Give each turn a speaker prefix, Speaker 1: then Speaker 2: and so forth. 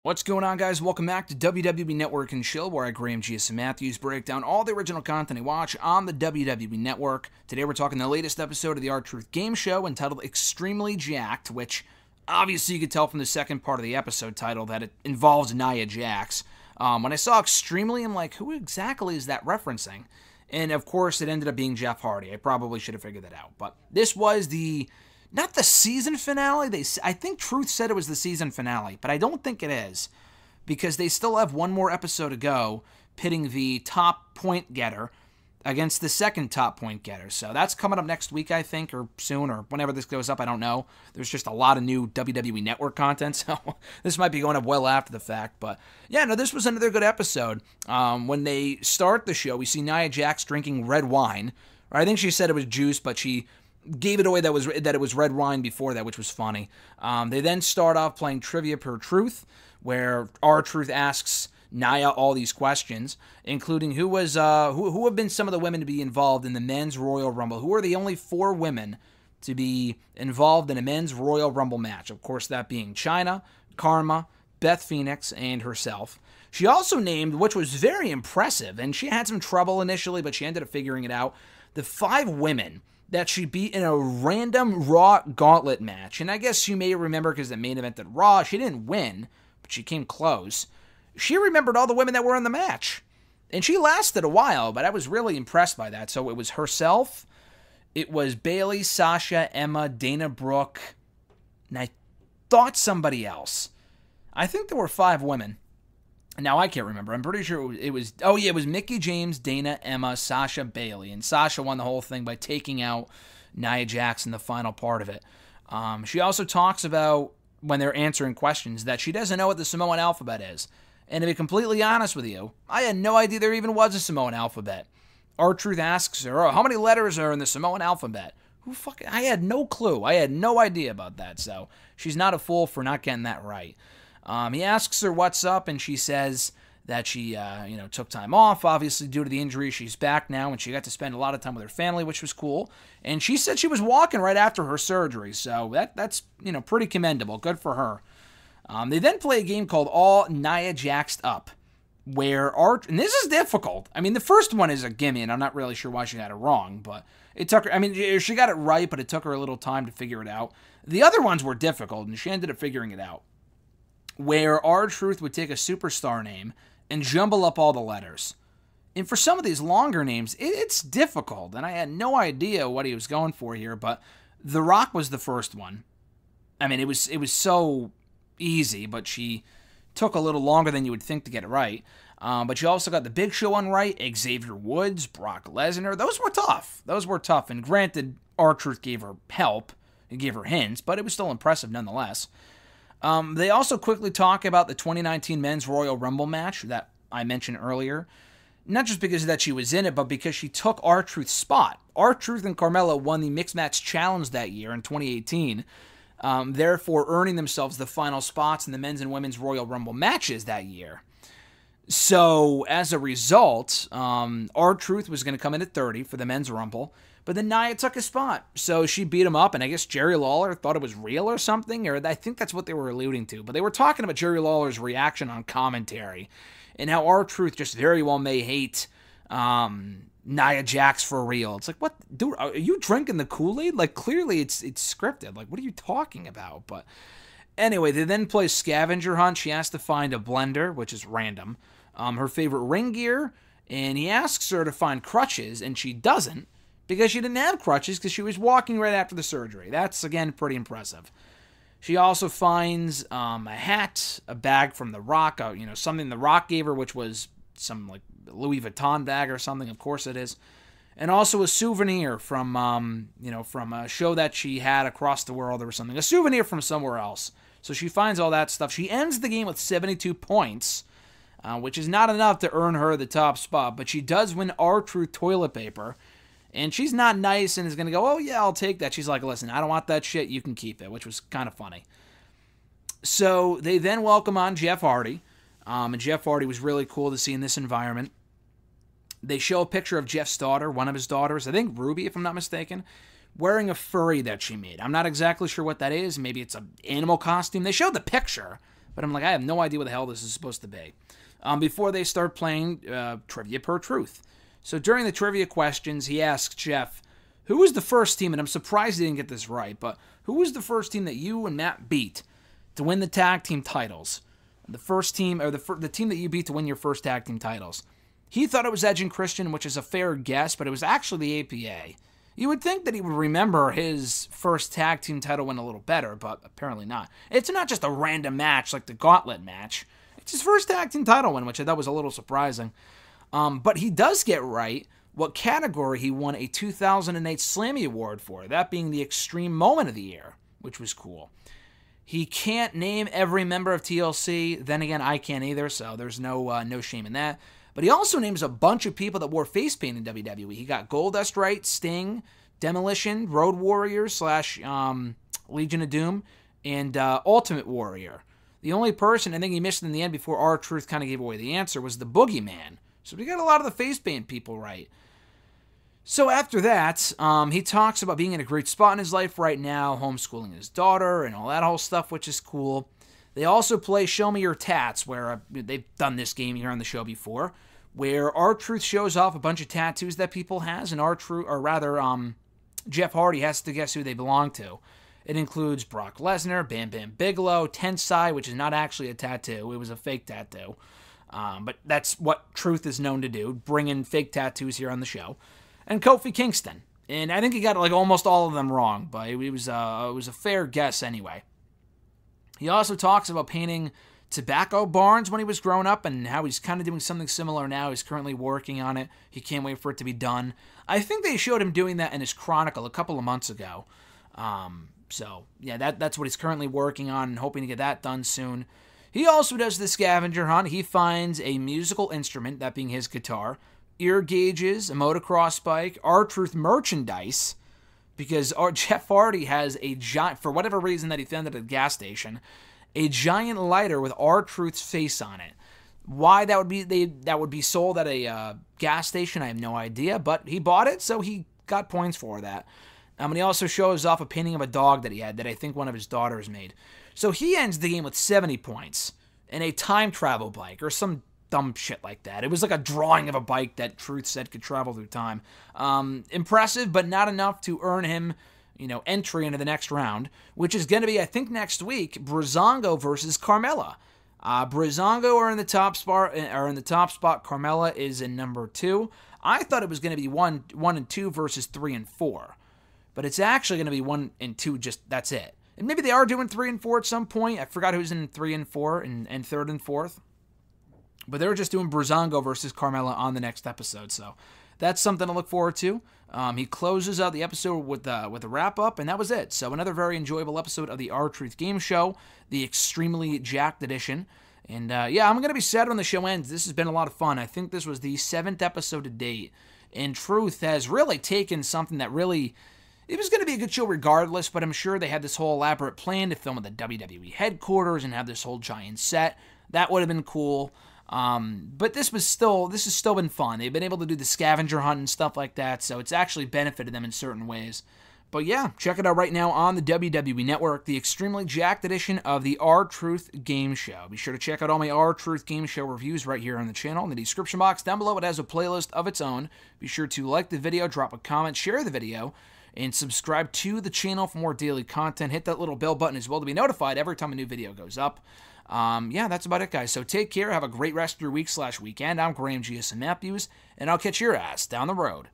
Speaker 1: What's going on, guys? Welcome back to WWE Network and Chill, where I, Graham G.S. Matthews, break down all the original content I watch on the WWE Network. Today we're talking the latest episode of the R-Truth game show entitled Extremely Jacked, which obviously you could tell from the second part of the episode title that it involves Nia Jax. When I saw Extremely, I'm like, who exactly is that referencing? And of course, it ended up being Jeff Hardy. I probably should have figured that out. But this was not the season finale. I think Truth said it was the season finale, but I don't think it is, because they still have one more episode to go, pitting the top point getter against the second top point getter. So that's coming up next week, I think, or soon, or whenever this goes up, I don't know. There's just a lot of new WWE Network content, so this might be going up well after the fact. But yeah, no, this was another good episode. When they start the show, we see Nia Jax drinking red wine. Or I think she said it was juice, but she gave it away that it was red wine before that, which was funny. They then start off playing Trivia Per Truth, where R-Truth asks Nia all these questions, including who have been some of the women to be involved in the Men's Royal Rumble. Who are the only 4 women to be involved in a Men's Royal Rumble match? Of course, that being Chyna, Karma, Beth Phoenix, and herself. She also named, which was very impressive, and she had some trouble initially, but she ended up figuring it out, the 5 women that she beat in a random Raw gauntlet match. And I guess you may remember, because the main event at Raw, she didn't win, but she came close. She remembered all the women that were in the match. And she lasted a while, but I was really impressed by that. So it was herself, it was Bayley, Sasha, Emma, Dana Brooke, and I thought somebody else. I think there were 5 women. Now, I can't remember. I'm pretty sure it was Mickie James, Dana, Emma, Sasha, Bayley. And Sasha won the whole thing by taking out Nia Jax in the final part of it. She also talks about, when they're answering questions, that she doesn't know what the Samoan Alphabet is. And to be completely honest with you, I had no idea there even was a Samoan Alphabet. R-Truth asks her, how many letters are in the Samoan Alphabet? I had no clue. I had no idea about that. So she's not a fool for not getting that right. He asks her what's up, and she says that she, took time off, obviously due to the injury. She's back now, and she got to spend a lot of time with her family, which was cool. And she said she was walking right after her surgery, so that's pretty commendable. Good for her. They then play a game called All Nia Jaxed Up, where and this is difficult. I mean, the first one is a gimme, and I'm not really sure why she got it wrong, but it took her, she got it right, but it took her a little time to figure it out. The other ones were difficult, and she ended up figuring it out, where R-Truth would take a superstar name and jumble up all the letters. And for some of these longer names, it's difficult, and I had no idea what he was going for here, but The Rock was the first one. I mean, it was so easy, but she took a little longer than you would think to get it right. But she also got the Big Show on right, Xavier Woods, Brock Lesnar. Those were tough, and granted, R-Truth gave her help, he gave her hints, but it was still impressive nonetheless. They also quickly talk about the 2019 Men's Royal Rumble match that I mentioned earlier. Not just because that she was in it, but because she took R-Truth's spot. R-Truth and Carmella won the Mixed Match Challenge that year in 2018, therefore earning themselves the final spots in the Men's and Women's Royal Rumble matches that year. So, as a result, R-Truth was going to come in at 30 for the Men's Rumble, but then Nia took his spot. So she beat him up, and I guess Jerry Lawler thought it was real or something, or I think that's what they were alluding to. But they were talking about Jerry Lawler's reaction on commentary, and how R-Truth just very well may hate Nia Jax for real. It's like, what? Dude, are you drinking the Kool-Aid? Like, clearly it's scripted. Like, what are you talking about? But anyway, they then play scavenger hunt. She has to find a blender, which is random, her favorite ring gear, and he asks her to find crutches, and she doesn't, because she didn't have crutches because she was walking right after the surgery. That's, again, pretty impressive. She also finds a hat, a bag from The Rock, something The Rock gave her, which was some like Louis Vuitton bag or something. Of course it is. And also a souvenir from a show that she had across the world or something. A souvenir from somewhere else. So she finds all that stuff. She ends the game with 72 points, which is not enough to earn her the top spot, but she does win R-Truth toilet paper. And she's not nice and is going to go, oh, yeah, I'll take that. She's like, listen, I don't want that shit. You can keep it, which was kind of funny. So they then welcome on Jeff Hardy. And Jeff Hardy was really cool to see in this environment. They show a picture of Jeff's daughter, one of his daughters, I think Ruby, if I'm not mistaken, wearing a furry that she made. I'm not exactly sure what that is. Maybe it's an animal costume. They showed the picture, but I'm like, I have no idea what the hell this is supposed to be. Before they start playing Trivia Per Truth. So during the trivia questions, he asks Jeff, who was the first team, and I'm surprised he didn't get this right, but who was the first team that you and Matt beat to win the tag team titles? The first team, or the team that you beat to win your first tag team titles. He thought it was Edge and Christian, which is a fair guess, but it was actually the APA. You would think that he would remember his first tag team title win a little better, but apparently not. It's not just a random match like the Gauntlet match. It's his first tag team title win, which I thought was a little surprising. But he does get right what category he won a 2008 Slammy Award for, that being the Extreme Moment of the Year, which was cool. He can't name every member of TLC. Then again, I can't either, so there's no shame in that. But he also names a bunch of people that wore face paint in WWE. He got Goldust right, Sting, Demolition, Road Warriors / Legion of Doom, and Ultimate Warrior. The only person I think he missed in the end before R-Truth kind of gave away the answer was the Boogeyman. So we got a lot of the face paint people right. So after that, he talks about being in a great spot in his life right now, homeschooling his daughter and all that whole stuff, which is cool. They also play Show Me Your Tats, where they've done this game here on the show before, where R-Truth shows off a bunch of tattoos that people has, and Jeff Hardy has to guess who they belong to. It includes Brock Lesnar, Bam Bam Bigelow, Tensai, which is not actually a tattoo, it was a fake tattoo. But that's what Truth is known to do, bring in fake tattoos here on the show. And Kofi Kingston. And I think he got like almost all of them wrong, but it was a fair guess anyway. He also talks about painting tobacco barns when he was growing up and how he's kind of doing something similar now. He's currently working on it. He can't wait for it to be done. I think they showed him doing that in his Chronicle a couple of months ago. So, yeah, that's what he's currently working on and hoping to get that done soon. He also does the scavenger hunt. He finds a musical instrument, that being his guitar, ear gauges, a motocross bike, R-Truth merchandise, because Jeff Hardy has a giant, for whatever reason that he found at a gas station, a giant lighter with R-Truth's face on it. Why that would be sold at a gas station, I have no idea, but he bought it, so he got points for that. And he also shows off a painting of a dog that he had that I think one of his daughters made. So he ends the game with 70 points and a time travel bike or some dumb shit like that. It was like a drawing of a bike that Truth said could travel through time. Impressive, but not enough to earn him, entry into the next round, which is going to be, I think, next week, Breezango versus Carmella. Breezango are in the top spot. Carmella is in number 2. I thought it was going to be 1 and 2 versus 3 and 4, but it's actually going to be 1 and 2. Just that's it. And maybe they are doing 3 and 4 at some point. I forgot who's in 3 and 4 and 3rd and 4th. But they were just doing Breezango versus Carmella on the next episode, so that's something to look forward to. He closes out the episode with a wrap-up, and that was it. So another very enjoyable episode of the R-Truth Game Show, the Extremely Jacked edition. And yeah, I'm going to be sad when the show ends. This has been a lot of fun. I think this was the 7th episode to date, and Truth has really taken something that really... It was going to be a good show regardless, but I'm sure they had this whole elaborate plan to film at the WWE headquarters and have this whole giant set. That would have been cool. But this has still been fun. They've been able to do the scavenger hunt and stuff like that, so it's actually benefited them in certain ways. But yeah, check it out right now on the WWE Network, the Extremely Jacked edition of the R-Truth Game Show. Be sure to check out all my R-Truth Game Show reviews right here on the channel. In the description box down below, it has a playlist of its own. Be sure to like the video, drop a comment, share the video, and subscribe to the channel for more daily content. Hit that little bell button as well to be notified every time a new video goes up. Yeah, that's about it, guys. So take care. Have a great rest of your week/weekend. I'm Graham G.S. Matthews, and I'll catch your ass down the road.